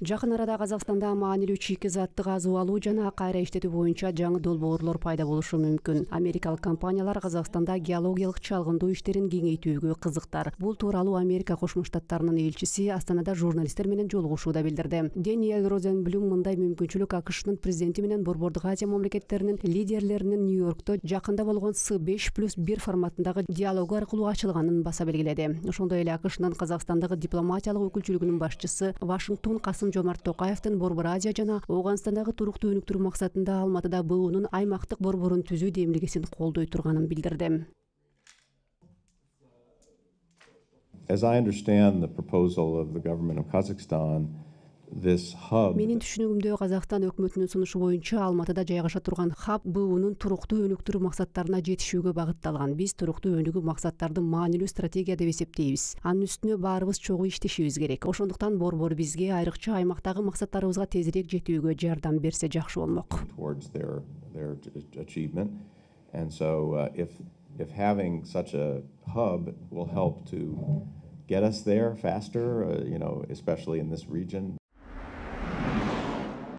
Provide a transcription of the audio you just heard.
Жакын арада Казакстанда маанилүү чийки заттык азуу алуу жана кайра иштетүү боюнча жаңы долбоорлор пайда болушу мүмкүн. Америкалык компаниялар Казакстанда геологиялык чалгындуу иштерин кеңейтүүгө кызыктар. Бул тууралуу Америка Кошмо Штаттарынын элчиси Астанада журналисттер менен жолугушууда билдирди. Дэниэл Розенблюм мындай мүмкүнчүлүк АКШнын президенти менен Борбордук Азия мамлекеттеринин лидерлеринин Нью-Йоркто жакында болгон С5+1 форматындагы диалогу аркылуу ачылганын баса белгиледи. Ошондой эле АКШнын Казакстандагы дипломатиялык өкүлчүлүгүнүн башчысы Вашингтон Касым-Жомарт Токаевдин Борбор Азия жана Ооганстандагы туруктуу өнүктүрүү максатында Алматыда БУнун аймактык борборун түзүү демилгесин колдой турганын билдирди. As I understand the proposal of the government of Kazakhstan, this hub Менин түшүнүгүмдө Казакстан өкмөтүнүн сунушу боюнча Алматыда жайгаша турган хаб БУнун туруктуу өнүктүрүү максаттарына жетишүүгө багытталган. Биз туруктуу өнүгүү максаттарды маанилүү стратегия деп эсептейбиз. Анын үстүнө баарыбыз чогуу иштешибиз керек. Ошондуктан борбор бизге айрыкча аймактагы максаттарыбызга тезирээк жетүүгө жардам берсе жакшы болмок. towards their achievement. And so if having such a hub will help to get us there faster, especially in this region,